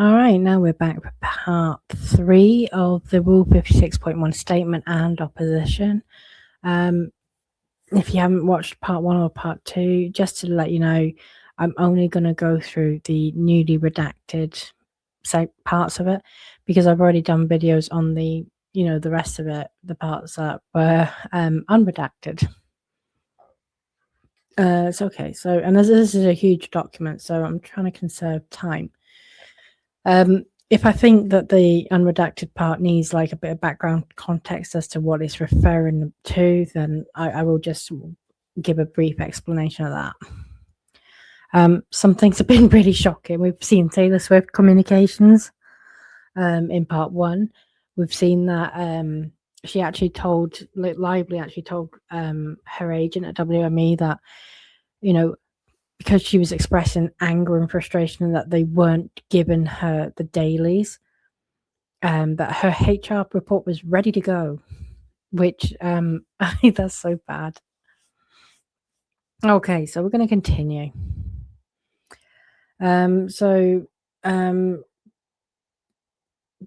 All right, now we're back for part 3 of the Rule 56.1 statement and opposition. If you haven't watched part 1 or part 2, just to let you know, I'm only going to go through the newly redacted parts of it, because I've already done videos on the rest of it, the parts that were unredacted. It's okay. So, and this is a huge document, so I'm trying to conserve time. If I think that the unredacted part needs like a bit of background context as to what it's referring to, then I will just give a brief explanation of that. Some things have been really shocking. We've seen Taylor Swift communications in part 1. We've seen that she actually told, Lively actually told her agent at WME that, because she was expressing anger and frustration that they weren't giving her the dailies, that her HR report was ready to go, which I think that's so bad. Okay, so we're going to continue.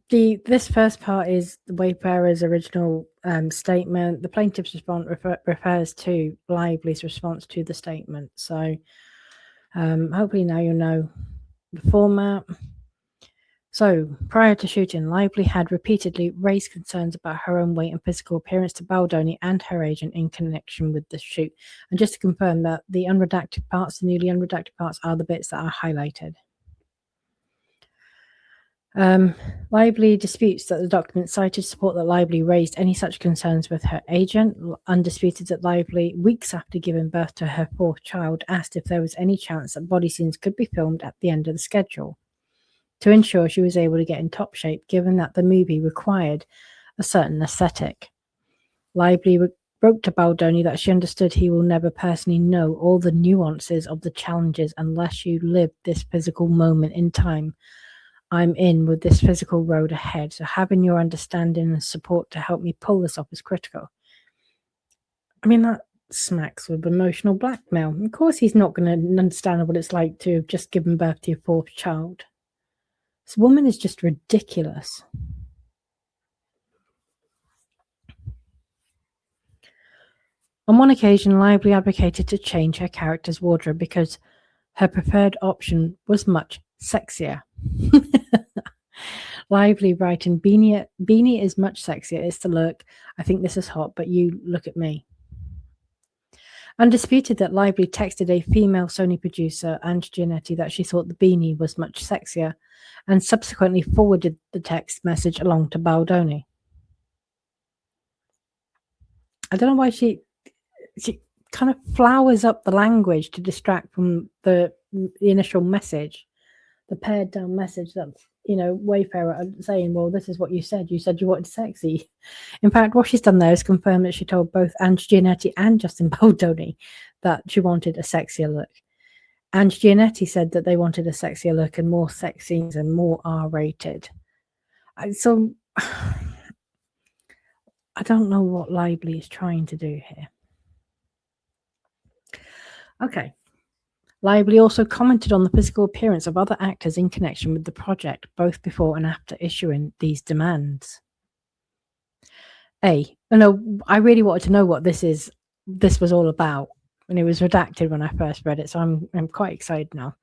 This first part is the Wayfarer's original statement. The plaintiff's response refers to Lively's response to the statement. So hopefully now you'll know the format. So, prior to shooting, Lively had repeatedly raised concerns about her own weight and physical appearance to Baldoni and her agent in connection with the shoot. And just to confirm that the unredacted parts, the newly unredacted parts, are the bits that are highlighted. Lively disputes that the document cited support that Lively raised any such concerns with her agent. Undisputed that Lively, weeks after giving birth to her 4th child, asked if there was any chance that body scenes could be filmed at the end of the schedule, to ensure she was able to get in top shape, given that the movie required a certain aesthetic. Lively wrote to Baldoni that she understood he will never personally know all the nuances of the challenges unless you live this physical moment in time I'm in with this physical road ahead, so having your understanding and support to help me pull this off is critical. I mean, that smacks with emotional blackmail. Of course he's not going to understand what it's like to have just given birth to your 4th child. This woman is just ridiculous. On one occasion, Lively advocated to change her character's wardrobe because her preferred option was much sexier. Lively writing, Beanie is much sexier. It's the look. I think this is hot, but you look at me. Undisputed that Lively texted a female Sony producer, Ange Giannetti, that she thought the beanie was much sexier, and subsequently forwarded the text message along to Baldoni. I don't know why she kind of flowers up the language to distract from the initial message, the pared down message that, Wayfarer saying, well, this is what you said. You said you wanted sexy. In fact, what she's done there is confirm that she told both Ange Giannetti and Justin Baldoni that she wanted a sexier look. Ange Giannetti said that they wanted a sexier look and more sex scenes and more R-rated. So I don't know what Lively is trying to do here. Okay. Lively also commented on the physical appearance of other actors in connection with the project, both before and after issuing these demands. I really wanted to know what this was all about, and it was redacted when I first read it, so I'm quite excited now.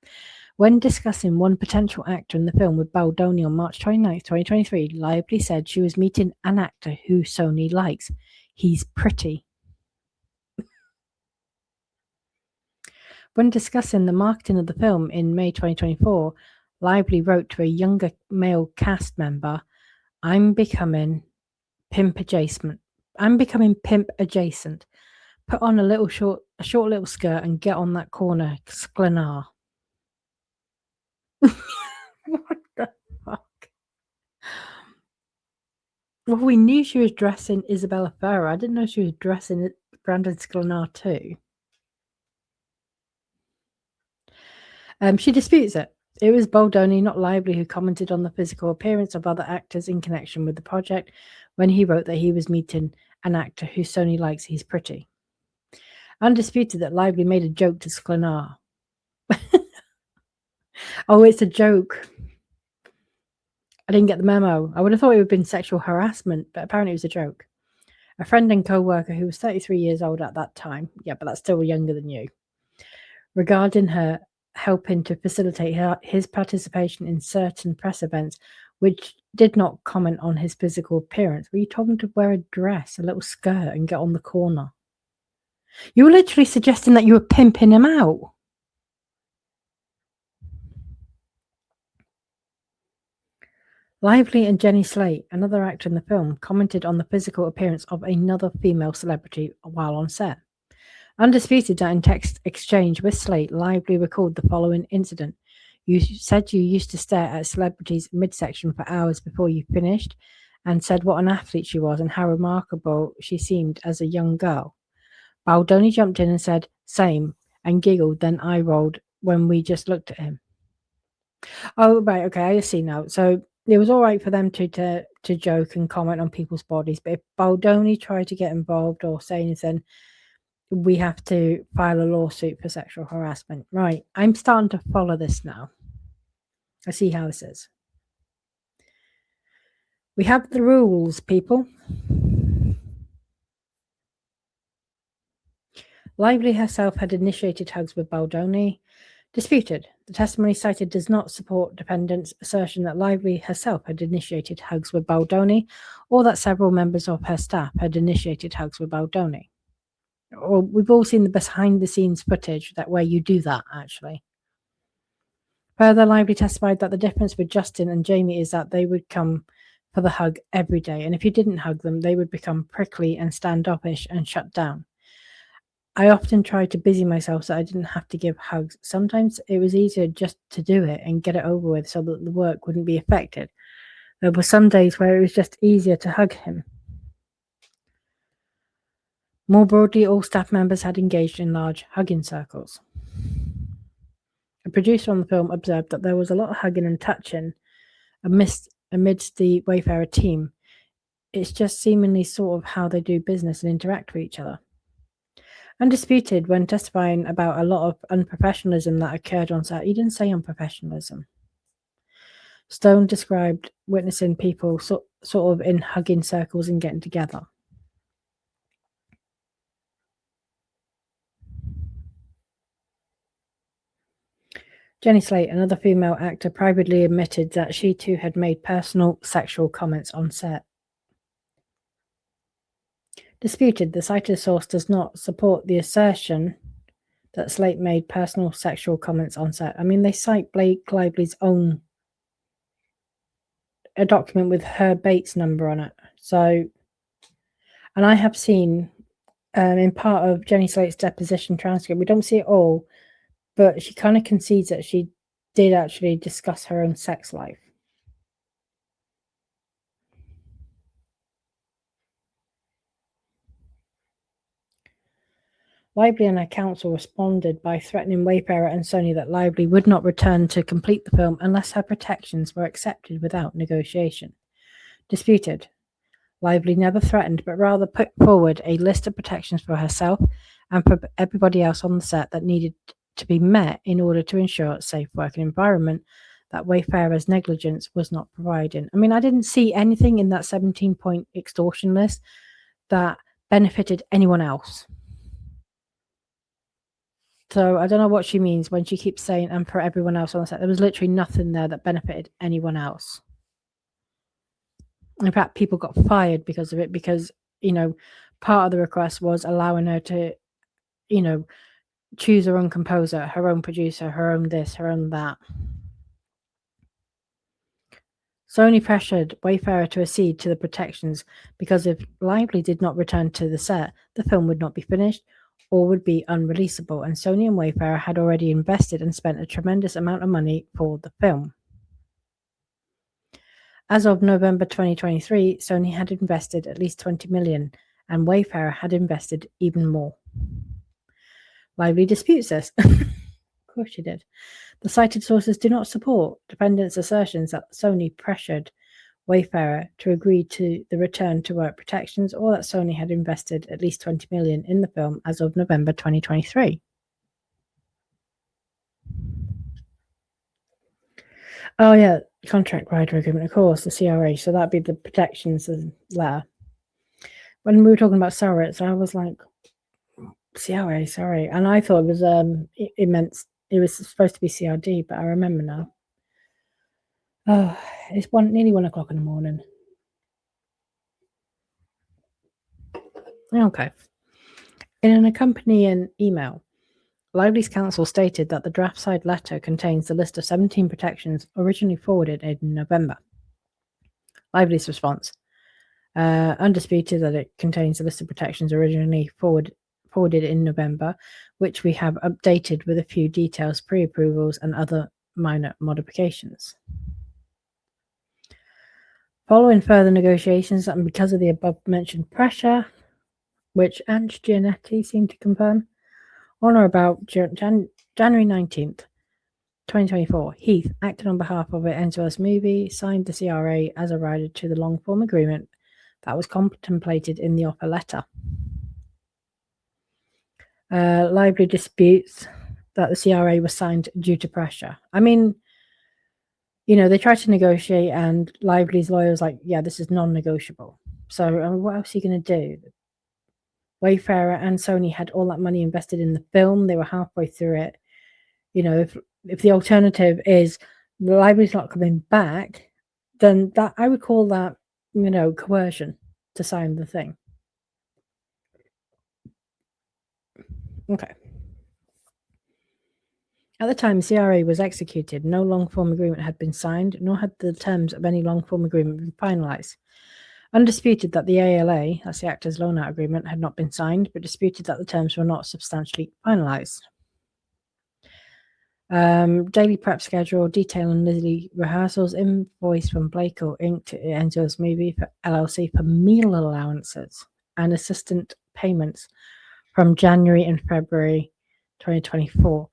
When discussing one potential actor in the film with Baldoni on March 29th, 2023, Lively said she was meeting an actor who Sony likes. He's pretty. When discussing the marketing of the film in May 2024, Lively wrote to a younger male cast member, I'm becoming pimp adjacent. Put on a short little skirt and get on that corner, Sklenar. What the fuck? Well, we knew she was dressing Isabella Ferrer. I didn't know she was dressing Brandon Sklenar too. She disputes it. It was Baldoni, not Lively, who commented on the physical appearance of other actors in connection with the project when he wrote that he was meeting an actor who Sony likes. He's pretty. Undisputed that Lively made a joke to Sklenar. Oh, it's a joke. I didn't get the memo. I would have thought it would have been sexual harassment, but apparently it was a joke. A friend and co-worker who was 33 years old at that time, yeah, but that's still younger than you, regarding her helping to facilitate his participation in certain press events, which did not comment on his physical appearance. Well, you told him to wear a dress, a little skirt, and get on the corner. You were literally suggesting that you were pimping him out. Lively and Jenny Slate, another actor in the film, commented on the physical appearance of another female celebrity while on set. Undisputed that in text exchange with Slate, Lively recalled the following incident. You said you used to stare at celebrities' midsection for hours before you finished, and said what an athlete she was and how remarkable she seemed as a young girl. Baldoni jumped in and said, same, and giggled, then eye rolled when we just looked at him. Oh, right, okay, I see now. So it was all right for them to joke and comment on people's bodies, but if Baldoni tried to get involved or say anything, we have to file a lawsuit for sexual harassment. Right, I'm starting to follow this now. I see how this is. We have the rules, people. Lively herself had initiated hugs with Baldoni. Disputed. The testimony cited does not support defendant's assertion that Lively herself had initiated hugs with Baldoni, or that several members of her staff had initiated hugs with Baldoni. Or we've all seen the behind-the-scenes footage where you do that, actually. Further, Lively testified that the difference with Justin and Jamie is that they would come for the hug every day, and if you didn't hug them, they would become prickly and standoffish and shut down. I often tried to busy myself so I didn't have to give hugs. Sometimes it was easier just to do it and get it over with so that the work wouldn't be affected. There were some days where it was just easier to hug him. More broadly, all staff members had engaged in large hugging circles. A producer on the film observed that there was a lot of hugging and touching amidst the Wayfarer team. It's just seemingly sort of how they do business and interact with each other. Undisputed, when testifying about a lot of unprofessionalism that occurred on set, he didn't say unprofessionalism. Stone described witnessing people sort of in hugging circles and getting together. Jenny Slate, another female actor, privately admitted that she too had made personal sexual comments on set. Disputed, the cited source does not support the assertion that Slate made personal sexual comments on set. I mean, they cite Blake Lively's own a document with her Bates number on it. So, and I have seen in part of Jenny Slate's deposition transcript, we don't see it all, but she kind of concedes that she did actually discuss her own sex life. Lively and her counsel responded by threatening Wayfarer and Sony that Lively would not return to complete the film unless her protections were accepted without negotiation. Disputed. Lively never threatened, but rather put forward a list of protections for herself and for everybody else on the set that needed to be met in order to ensure a safe working environment that Wayfarer's negligence was not providing. I mean, I didn't see anything in that 17-point extortion list that benefited anyone else. So I don't know what she means when she keeps saying, and for everyone else on the set. There was literally nothing there that benefited anyone else. In fact, people got fired because of it, because, part of the request was allowing her to, choose her own composer, her own producer, her own this, her own that. Sony pressured Wayfarer to accede to the protections because if Lively did not return to the set, the film would not be finished or would be unreleasable, and Sony and Wayfarer had already invested and spent a tremendous amount of money for the film. As of November 2023, Sony had invested at least $20 million, and Wayfarer had invested even more. Lively disputes this. Of course she did. The cited sources do not support defendants' assertions that Sony pressured Wayfarer to agree to the return to work protections, or that Sony had invested at least $20 million in the film as of November 2023. Oh yeah, contract writer agreement, of course, the CRA. So that'd be the protections letter. When we were talking about surrogates, I was like, CRA, sorry, and I thought it was it meant it was supposed to be CRD, but I remember now. Oh, it's nearly 1 o'clock in the morning. Okay. In an accompanying email, Lively's counsel stated that the draft side letter contains the list of 17 protections originally forwarded in November. Lively's response: undisputed that it contains a list of protections originally forwarded in November, which we have updated with a few details, pre-approvals, and other minor modifications. Following further negotiations and because of the above-mentioned pressure, which Ange Giannetti seemed to confirm, on or about January 19th, 2024, Heath, acting on behalf of Enzo's movie, signed the CRA as a rider to the long-form agreement that was contemplated in the offer letter. Lively disputes that the CRA was signed due to pressure. I mean, they tried to negotiate, and Lively's lawyer was like, yeah, this is non-negotiable. So what else are you going to do? Wayfarer and Sony had all that money invested in the film. They were halfway through it. If the alternative is the Lively's not coming back, then that I would call that, coercion to sign the thing. Okay. At the time CRA was executed, no long-form agreement had been signed, nor had the terms of any long-form agreement been finalised. Undisputed that the ALA, that's the Actors Loan-Out Agreement, had not been signed, but disputed that the terms were not substantially finalised. Daily prep schedule, detail on Lizzie rehearsals, invoice from Blakeo Inc. to Enzo's movie for LLC for meal allowances and assistant payments from January and February 2024.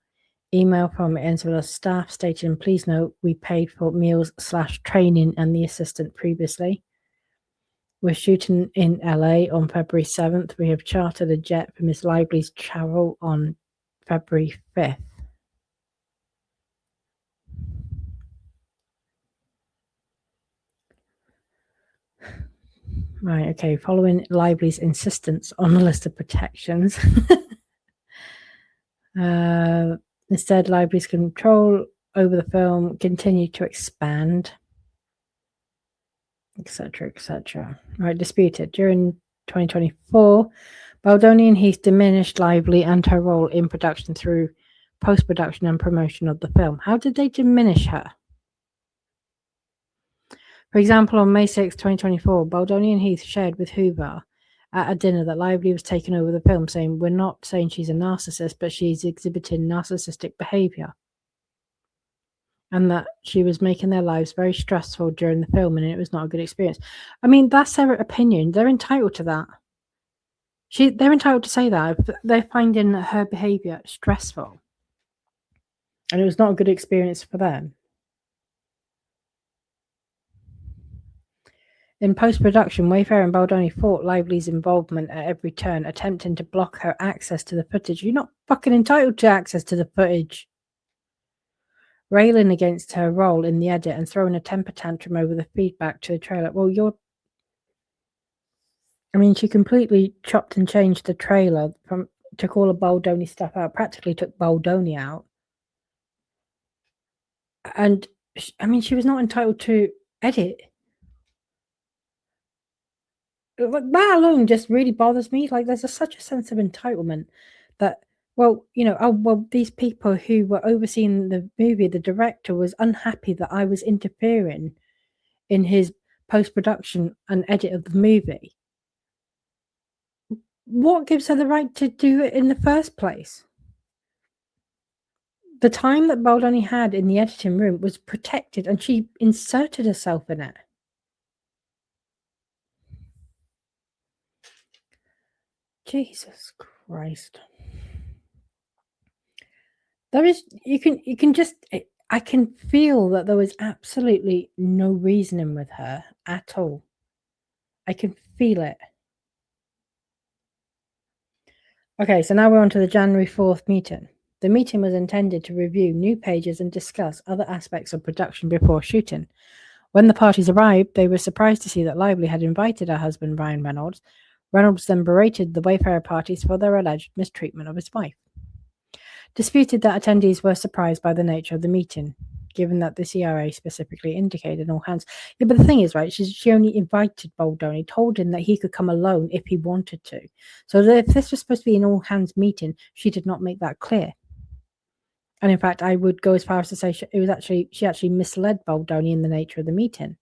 Email from Enzo's staff stating, please note, we paid for meals/training and the assistant previously. We're shooting in LA on February 7th. We have chartered a jet for Miss Lively's travel on February 5th. Right, okay. Following Lively's insistence on a list of protections, instead, Lively's control over the film continued to expand, etc., etc. Right, disputed. During 2024, Baldoni and Heath diminished Lively and her role in production through post-production and promotion of the film. How did they diminish her? For example, on May 6, 2024, Baldoni and Heath shared with Hoover at a dinner that Lively was taking over the film, saying, we're not saying she's a narcissist, but she's exhibiting narcissistic behavior. And that she was making their lives very stressful during the film and it was not a good experience. I mean, that's their opinion. They're entitled to that. They're entitled to say that. They're finding her behavior stressful. And it was not a good experience for them. In post-production, Wayfarer and Baldoni fought Lively's involvement at every turn, attempting to block her access to the footage. You're not fucking entitled to access to the footage. Railing against her role in the edit and throwing a temper tantrum over the feedback to the trailer. Well, she completely chopped and changed the trailer took all of Baldoni stuff out, practically took Baldoni out. And, she was not entitled to edit. That alone just really bothers me. Like, there's such a sense of entitlement that, these people who were overseeing the movie, the director was unhappy that I was interfering in his post-production and edit of the movie. What gives her the right to do it in the first place? The time that Baldoni had in the editing room was protected and she inserted herself in it. Jesus Christ. I can feel that there was absolutely no reasoning with her at all. I can feel it. Okay, so now we're on to the January 4th meeting. The meeting was intended to review new pages and discuss other aspects of production before shooting. When the parties arrived, they were surprised to see that Lively had invited her husband, Ryan Reynolds. Reynolds then berated the Wayfarer parties for their alleged mistreatment of his wife. Disputed that attendees were surprised by the nature of the meeting, given that the CRA specifically indicated all hands. Yeah, but the thing is, right, she only invited Baldoni, told him that he could come alone if he wanted to. So if this was supposed to be an all hands meeting, she did not make that clear. And in fact, I would go as far as to say she actually misled Baldoni in the nature of the meeting.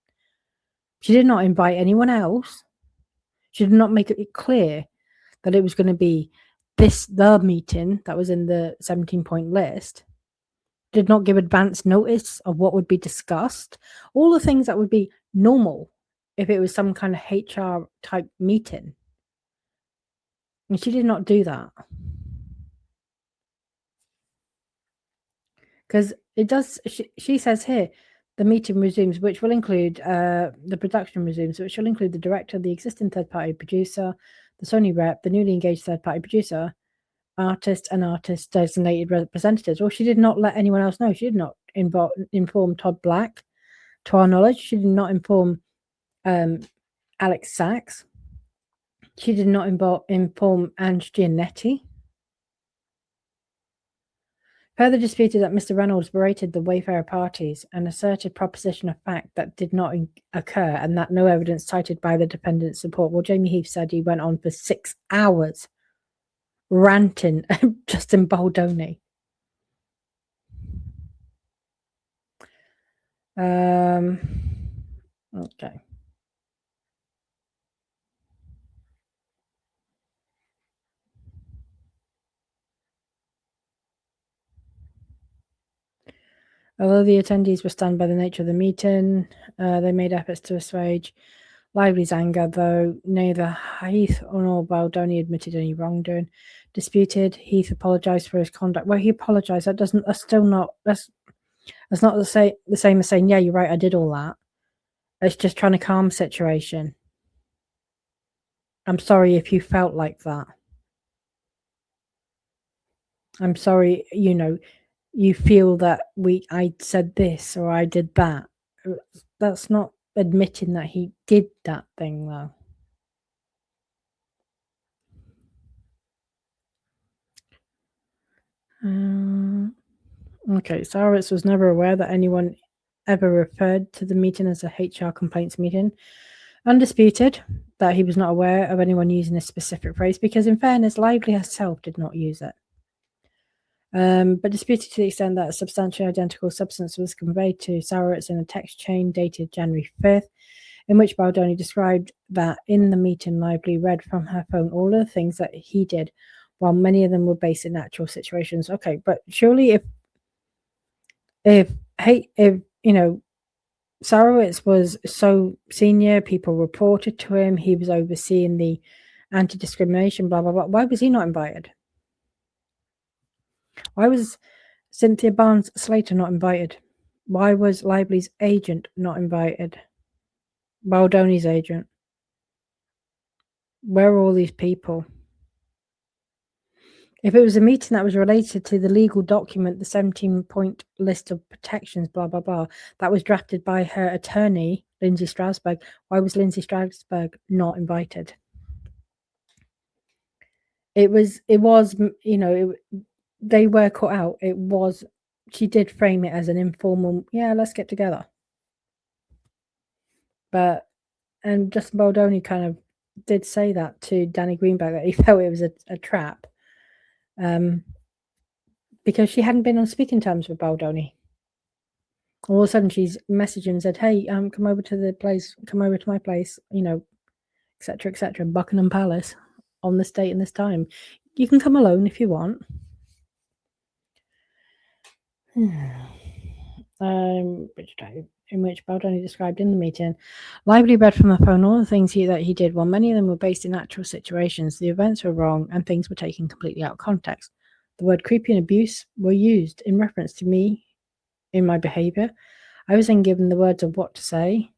She did not invite anyone else. She did not make it clear that it was going to be the meeting that was in the 17-point list. Did not give advance notice of what would be discussed. All the things that would be normal if it was some kind of HR type meeting. And she did not do that. Because it does, she says here, the meeting resumes, which will include the production resumes, which will include the director, the existing third-party producer, the Sony rep, the newly engaged third-party producer, artist and artist designated representatives. Well, she did not let anyone else know. She did not inform Todd Black, to our knowledge. She did not inform Alex Sachs. She did not inform Ange Giannetti. Further disputed that Mr. Reynolds berated the Wayfarer parties and asserted proposition of fact that did not occur and that no evidence cited by the defendant's support. Well, Jamie Heath said he went on for 6 hours ranting at Justin Baldoni. Okay. Although the attendees were stunned by the nature of the meeting, they made efforts to assuage Lively's anger, though neither Heath nor Baldoni admitted any wrongdoing. Disputed, Heath apologised for his conduct. Well, he apologised. That's not the same as saying, yeah, you're right, I did all that. It's just trying to calm the situation. I'm sorry if you felt like that. I'm sorry, you feel that I said this or I did that. That's not admitting that he did that thing, though. Okay, Sarwitz was never aware that anyone ever referred to the meeting as a HR complaints meeting. Undisputed that he was not aware of anyone using this specific phrase because, in fairness, Lively herself did not use it. But disputed to the extent that a substantially identical substance was conveyed to Sarwitz in a text chain dated January 5th, in which Baldoni described that in the meeting, Lively read from her phone all of the things that he did, while many of them were based in actual situations. Okay, but surely if Sarowitz was so senior, people reported to him, he was overseeing the anti-discrimination, blah, blah, blah. Why was he not invited? Why was Cynthia Barnes-Slater not invited? Why was Lively's agent not invited? Baldoni's agent? Where are all these people? If it was a meeting that was related to the legal document, the 17-point list of protections, blah, blah, blah, that was drafted by her attorney, Lindsay Strasberg, why was Lindsay Strasberg not invited? They were cut out. She did frame it as an informal, yeah, let's get together. And Justin Baldoni kind of did say that to Danny Greenberg, that he felt it was a trap. Because she hadn't been on speaking terms with Baldoni. All of a sudden, she's messaging and said, "Hey, come over to my place, etc., etc. Buckingham Palace on this date and this time. You can come alone if you want." In which Baldoni described in the meeting, Lively read from the phone all the things that he did, while many of them were based in actual situations. The events were wrong and things were taken completely out of context. The word creepy and abuse were used in reference to me in my behaviour. I was then given the words of what to say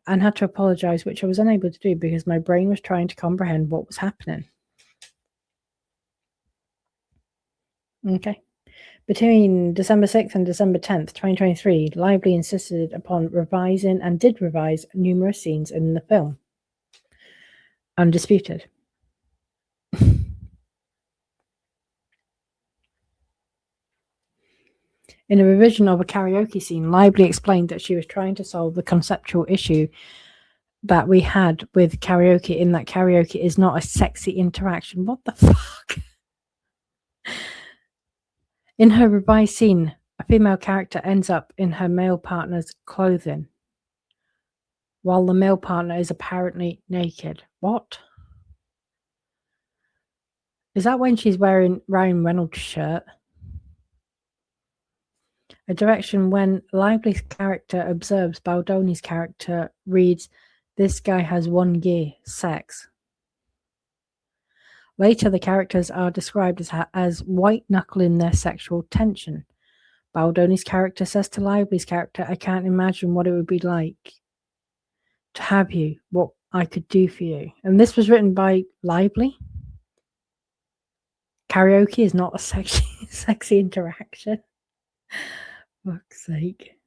and had to apologise, which I was unable to do because my brain was trying to comprehend what was happening. Okay. Between December 6th and December 10th, 2023, Lively insisted upon revising and did revise numerous scenes in the film. Undisputed. In a revision of a karaoke scene, Lively explained that she was trying to solve the conceptual issue that we had with karaoke, in that karaoke is not a sexy interaction. What the fuck? In her revised scene, a female character ends up in her male partner's clothing, while the male partner is apparently naked. What? Is that when she's wearing Ryan Reynolds' shirt? A direction when Lively's character observes Baldoni's character reads, "This guy has one gear, sex." Later, the characters are described as white-knuckling their sexual tension. Baldoni's character says to Lively's character, "I can't imagine what it would be like to have you, what I could do for you." And this was written by Lively. Karaoke is not a sexy interaction. Fuck's sake.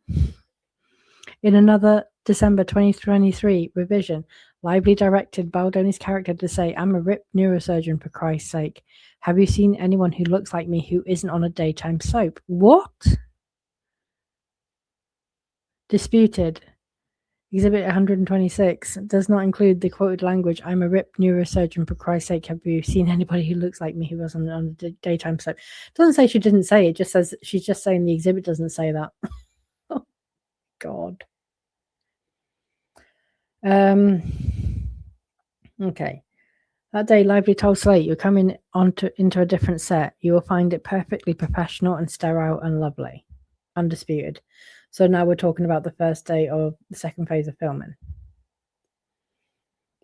In another December 2023 revision, Lively directed Baldoni's character to say, "I'm a ripped neurosurgeon, for Christ's sake. Have you seen anyone who looks like me who isn't on a daytime soap?" What? Disputed. Exhibit 126 does not include the quoted language, "I'm a ripped neurosurgeon, for Christ's sake. Have you seen anybody who looks like me who wasn't on a daytime soap?" It doesn't say she didn't say it, just says she's just saying the exhibit doesn't say that. Oh, God. Okay. That day, Lively told Slate, "You're coming into a different set. You will find it perfectly professional and sterile and lovely." Undisputed. So now we're talking about the first day of the second phase of filming.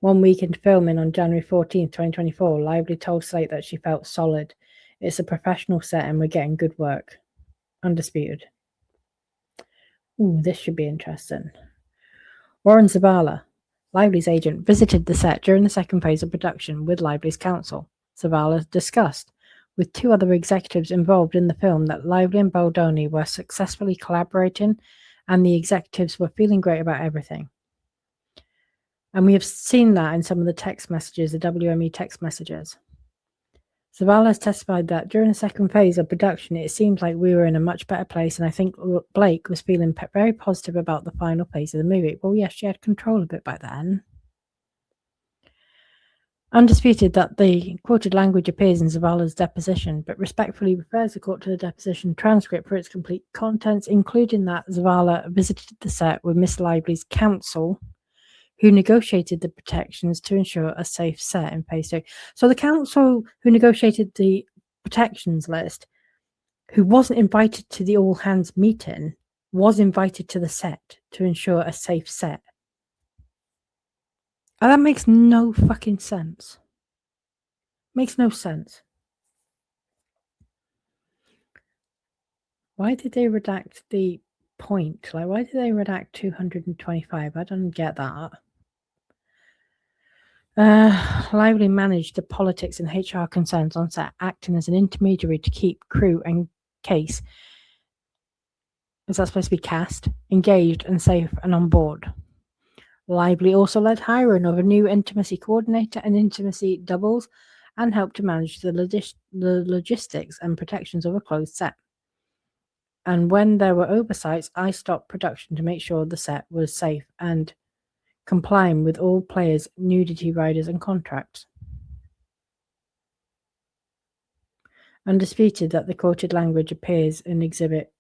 1 week into filming on January 14th, 2024, Lively told Slate that she felt solid. "It's a professional set and we're getting good work." Undisputed. Ooh, this should be interesting. Warren Zavala, Lively's agent, visited the set during the second phase of production with Lively's counsel. Zavala discussed with 2 other executives involved in the film that Lively and Baldoni were successfully collaborating and the executives were feeling great about everything. And we have seen that in some of the text messages, the WME text messages. Zavala has testified that during the second phase of production, it seemed like we were in a much better place, and I think Blake was feeling very positive about the final phase of the movie. Well, yes, she had control of it by then. Undisputed that the quoted language appears in Zavala's deposition, but respectfully refers the court to the deposition transcript for its complete contents, including that Zavala visited the set with Miss Lively's counsel, who negotiated the protections to ensure a safe set in phase 2. So the counsel who negotiated the protections list, who wasn't invited to the all-hands meeting, was invited to the set to ensure a safe set. And that makes no fucking sense. Makes no sense. Why did they redact the point? Like, why did they redact 225? I don't get that. Lively managed the politics and HR concerns on set, acting as an intermediary to keep crew and case, is that supposed to be cast, engaged and safe and on board. Lively also led hiring of a new intimacy coordinator and intimacy doubles and helped to manage the logistics and protections of a closed set. And when there were oversights, I stopped production to make sure the set was safe and complying with all players' nudity riders and contracts. Undisputed that the quoted language appears in Exhibit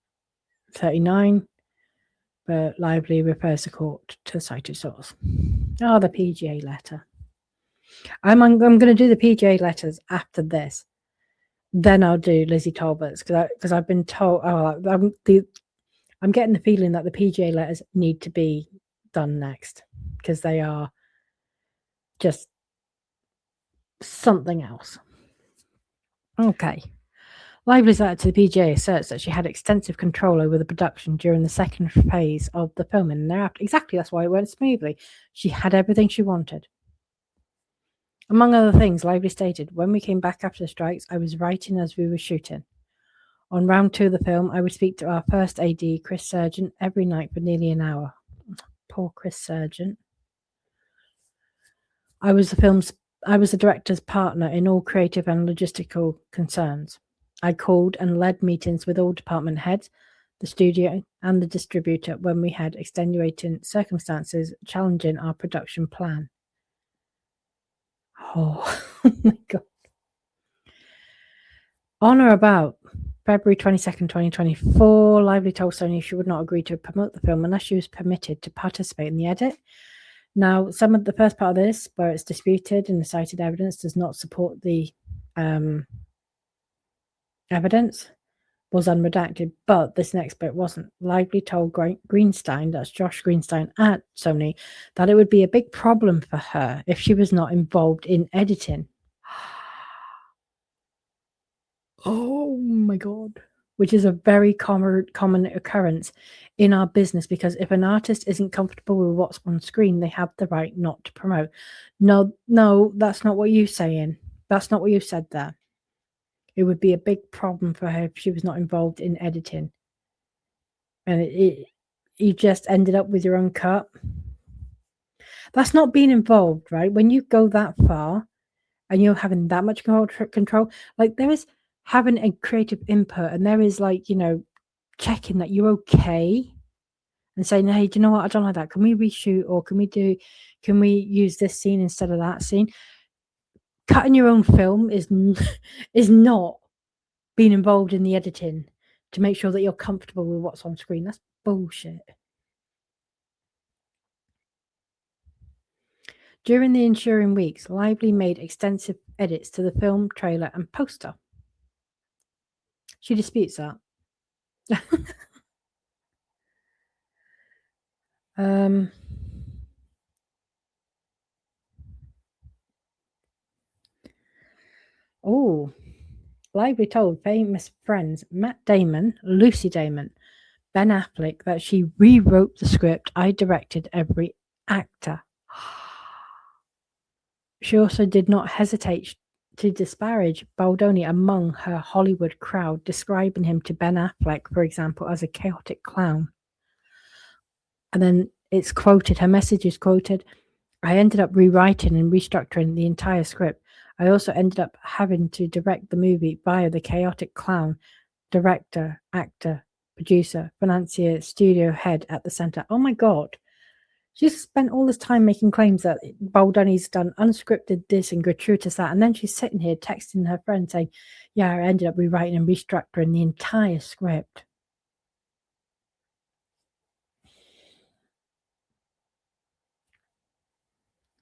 39, but Lively refers the court to cited source. Oh, the PGA letter. I'm going to do the PGA letters after this. Then I'll do Lizzie Talbot's because I've been told. I'm getting the feeling that the PGA letters need to be done next because they are just something else. Okay. Lively's letter to the PGA asserts that she had extensive control over the production during the second phase of the filming and thereafter. Exactly, that's why it went smoothly. She had everything she wanted. Among other things, Lively stated, "When we came back after the strikes, I was writing as we were shooting. On round 2 of the film, I would speak to our first AD, Chris Sargent, every night for nearly an hour. Poor Chris Sargent. I was the director's partner in all creative and logistical concerns. I called and led meetings with all department heads, the studio, and the distributor when we had extenuating circumstances challenging our production plan. Oh my God. On or about February 22nd, 2024, Lively told Sony she would not agree to promote the film unless she was permitted to participate in the edit. Now, some of the first part of this, where it's disputed and the cited evidence does not support the evidence, was unredacted, but this next bit wasn't. Lively told Greenstein, that's Josh Greenstein at Sony, that it would be a big problem for her if she was not involved in editing. Oh my God. Which is a very common occurrence in our business, because if an artist isn't comfortable with what's on screen, they have the right not to promote. No, that's not what you're saying. That's not what you said there. It would be a big problem for her if she was not involved in editing. And you just ended up with your own cut. That's not being involved, right? When you go that far and you're having that much control, like there is having a creative input, and there is like, checking that you're okay and saying, hey, do you know what? I don't like that. Can we reshoot, or can we use this scene instead of that scene? Cutting your own film is not being involved in the editing to make sure that you're comfortable with what's on screen. That's bullshit. During the ensuing weeks, Lively made extensive edits to the film, trailer, and poster. She disputes that. Lively told famous friends Matt Damon, Lucy Damon, Ben Affleck that she rewrote the script. I directed every actor. She also did not hesitate to disparage Baldoni among her Hollywood crowd, describing him to Ben Affleck, for example, as a chaotic clown. And then it's quoted, her message is quoted, I ended up rewriting and restructuring the entire script. I also ended up having to direct the movie via the chaotic clown, director, actor, producer, financier, studio head at the center. Oh my God. She's spent all this time making claims that Baldoni's done unscripted this and gratuitous that, and then she's sitting here texting her friend saying, yeah, I ended up rewriting and restructuring the entire script.